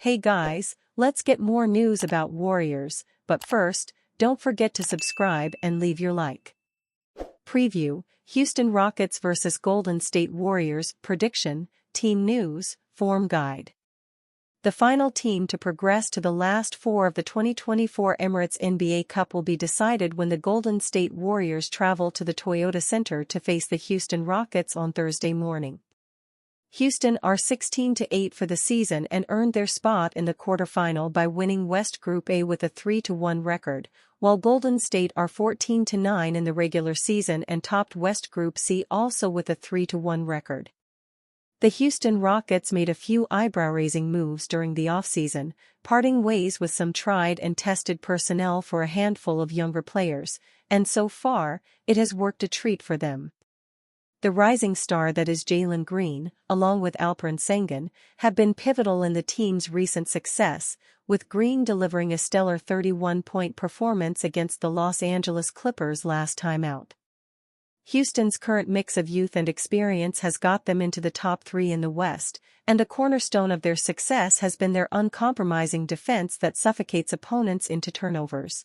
Hey guys, let's get more news about Warriors, but first, don't forget to subscribe and leave your like. Preview, Houston Rockets vs Golden State Warriors, prediction, team news, form guide. The final team to progress to the last four of the 2024 Emirates NBA Cup will be decided when the Golden State Warriors travel to the Toyota Center to face the Houston Rockets on Thursday morning. Houston are 16-8 for the season and earned their spot in the quarterfinal by winning West Group A with a 3-1 record, while Golden State are 14-9 in the regular season and topped West Group C also with a 3-1 record. The Houston Rockets made a few eyebrow-raising moves during the offseason, parting ways with some tried and tested personnel for a handful of younger players, and so far, it has worked a treat for them. The rising star that is Jalen Green, along with Alperen Sengun, have been pivotal in the team's recent success, with Green delivering a stellar 31-point performance against the Los Angeles Clippers last time out. Houston's current mix of youth and experience has got them into the top three in the West, and a cornerstone of their success has been their uncompromising defense that suffocates opponents into turnovers.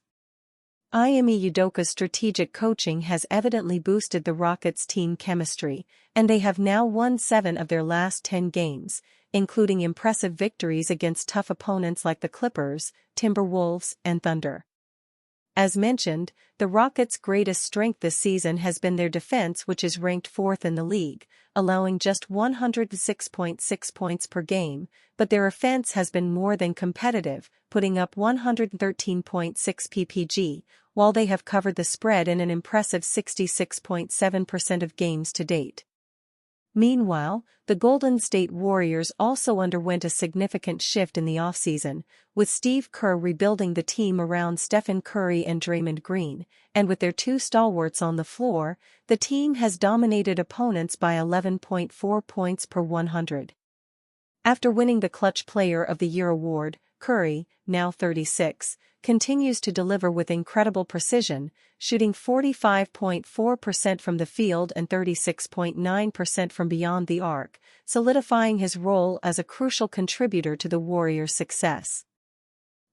Ime Udoka's strategic coaching has evidently boosted the Rockets' team chemistry, and they have now won 7 of their last 10 games, including impressive victories against tough opponents like the Clippers, Timberwolves, and Thunder. As mentioned, the Rockets' greatest strength this season has been their defense, which is ranked 4th in the league, allowing just 106.6 points per game, but their offense has been more than competitive, putting up 113.6 ppg, while they have covered the spread in an impressive 66.7% of games to date. Meanwhile, the Golden State Warriors also underwent a significant shift in the offseason, with Steve Kerr rebuilding the team around Stephen Curry and Draymond Green, and with their two stalwarts on the floor, the team has dominated opponents by 11.4 points per 100. After winning the Clutch Player of the Year award, Curry, now 36, continues to deliver with incredible precision, shooting 45.4% from the field and 36.9% from beyond the arc, solidifying his role as a crucial contributor to the Warriors' success.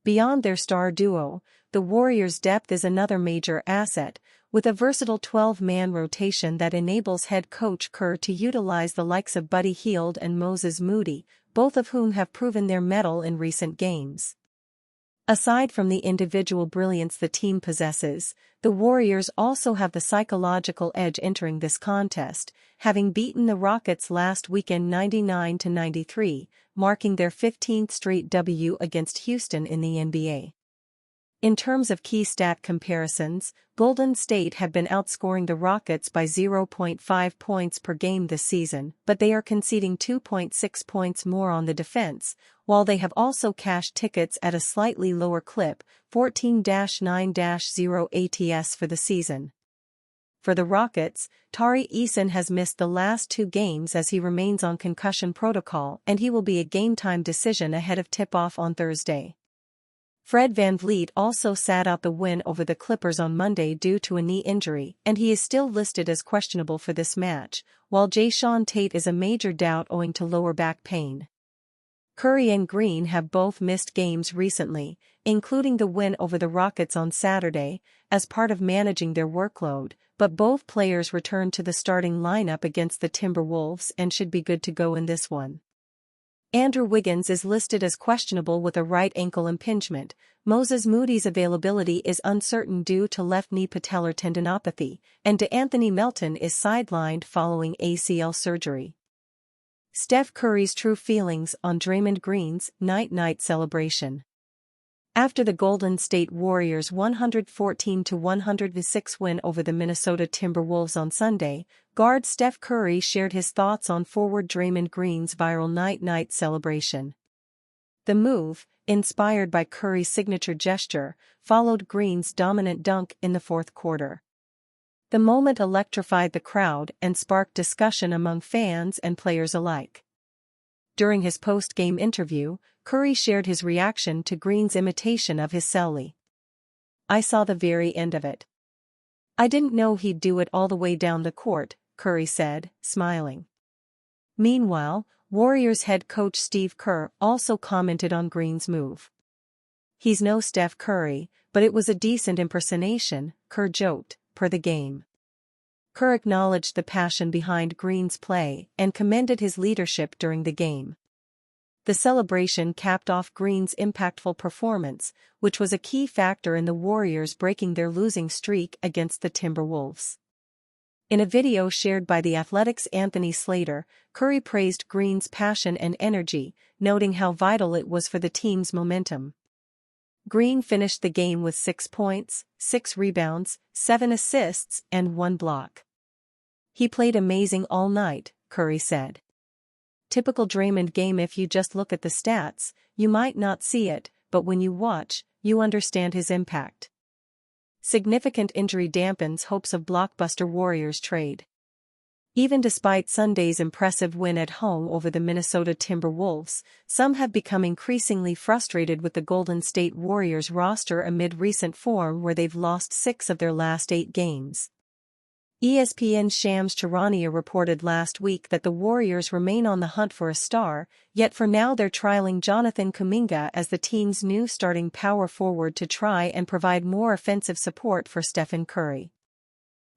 Beyond their star duo, the Warriors' depth is another major asset, with a versatile 12-man rotation that enables head coach Kerr to utilize the likes of Buddy Hield and Moses Moody, both of whom have proven their mettle in recent games. Aside from the individual brilliance the team possesses, the Warriors also have the psychological edge entering this contest, having beaten the Rockets last weekend 99-93, marking their 15th straight W against Houston in the NBA. In terms of key stat comparisons, Golden State have been outscoring the Rockets by 0.5 points per game this season, but they are conceding 2.6 points more on the defense, while they have also cashed tickets at a slightly lower clip, 14-9-0 ATS for the season. For the Rockets, Tari Eason has missed the last 2 games as he remains on concussion protocol, and he will be a game-time decision ahead of tip-off on Thursday. Fred VanVleet also sat out the win over the Clippers on Monday due to a knee injury, and he is still listed as questionable for this match, while Jae'Sean Tate is a major doubt owing to lower back pain. Curry and Green have both missed games recently, including the win over the Rockets on Saturday, as part of managing their workload, but both players returned to the starting lineup against the Timberwolves and should be good to go in this one. Andrew Wiggins is listed as questionable with a right ankle impingement. Moses Moody's availability is uncertain due to left knee patellar tendinopathy, and DeAnthony Melton is sidelined following ACL surgery. Steph Curry's true feelings on Draymond Green's night-night celebration. After the Golden State Warriors' 114-106 win over the Minnesota Timberwolves on Sunday, guard Steph Curry shared his thoughts on forward Draymond Green's viral night-night celebration. The move, inspired by Curry's signature gesture, followed Green's dominant dunk in the fourth quarter. The moment electrified the crowd and sparked discussion among fans and players alike. During his post-game interview, Curry shared his reaction to Green's imitation of his celly. "I saw the very end of it. I didn't know he'd do it all the way down the court," Curry said, smiling. Meanwhile, Warriors head coach Steve Kerr also commented on Green's move. "He's no Steph Curry, but it was a decent impersonation," Kerr joked, per the game. Kerr acknowledged the passion behind Green's play and commended his leadership during the game. The celebration capped off Green's impactful performance, which was a key factor in the Warriors breaking their losing streak against the Timberwolves. In a video shared by The Athletic's Anthony Slater, Curry praised Green's passion and energy, noting how vital it was for the team's momentum. Green finished the game with 6 points, 6 rebounds, 7 assists, and 1 block. "He played amazing all night," Curry said. "Typical Draymond game. If you just look at the stats, you might not see it, but when you watch, you understand his impact." Significant injury dampens hopes of blockbuster Warriors trade. Even despite Sunday's impressive win at home over the Minnesota Timberwolves, some have become increasingly frustrated with the Golden State Warriors roster amid recent form where they've lost 6 of their last 8 games. ESPN's Shams Charania reported last week that the Warriors remain on the hunt for a star, yet for now they're trialing Jonathan Kuminga as the team's new starting power forward to try and provide more offensive support for Stephen Curry.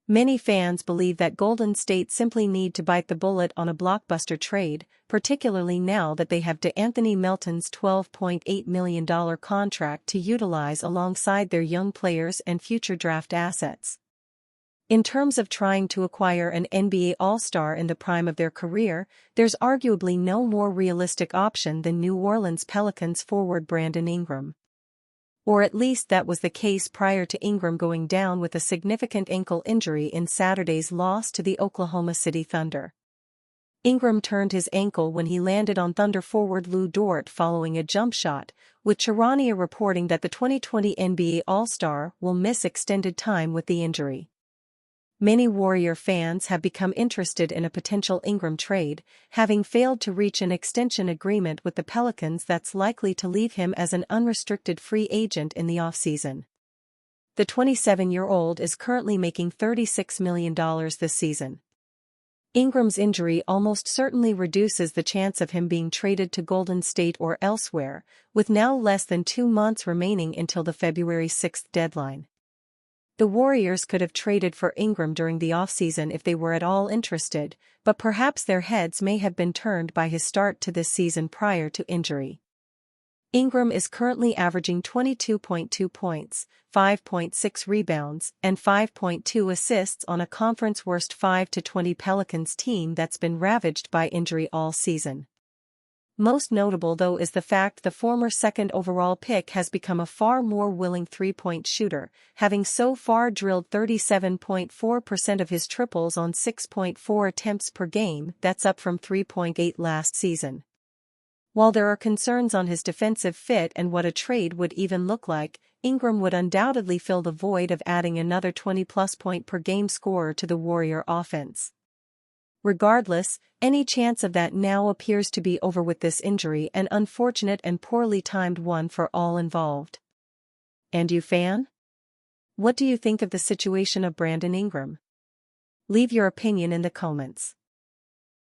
Many fans believe that Golden State simply need to bite the bullet on a blockbuster trade, particularly now that they have DeAnthony Melton's $12.8 million contract to utilize alongside their young players and future draft assets. In terms of trying to acquire an NBA All-Star in the prime of their career, there's arguably no more realistic option than New Orleans Pelicans forward Brandon Ingram. Or at least that was the case prior to Ingram going down with a significant ankle injury in Saturday's loss to the Oklahoma City Thunder. Ingram turned his ankle when he landed on Thunder forward Lou Dort following a jump shot, with Charania reporting that the 2020 NBA All-Star will miss extended time with the injury. Many Warrior fans have become interested in a potential Ingram trade, having failed to reach an extension agreement with the Pelicans that's likely to leave him as an unrestricted free agent in the offseason. The 27-year-old is currently making $36 million this season. Ingram's injury almost certainly reduces the chance of him being traded to Golden State or elsewhere, with now less than 2 months remaining until the February 6 deadline. The Warriors could have traded for Ingram during the offseason if they were at all interested, but perhaps their heads may have been turned by his start to this season prior to injury. Ingram is currently averaging 22.2 points, 5.6 rebounds, and 5.2 assists on a conference-worst 5-20 Pelicans team that's been ravaged by injury all season. Most notable though is the fact the former second overall pick has become a far more willing three-point shooter, having so far drilled 37.4% of his triples on 6.4 attempts per game. That's up from 3.8 last season. While there are concerns on his defensive fit and what a trade would even look like, Ingram would undoubtedly fill the void of adding another 20-plus point per game scorer to the Warrior offense. Regardless, any chance of that now appears to be over with this injury, an unfortunate and poorly timed one for all involved. And you, fan? What do you think of the situation of Brandon Ingram? Leave your opinion in the comments.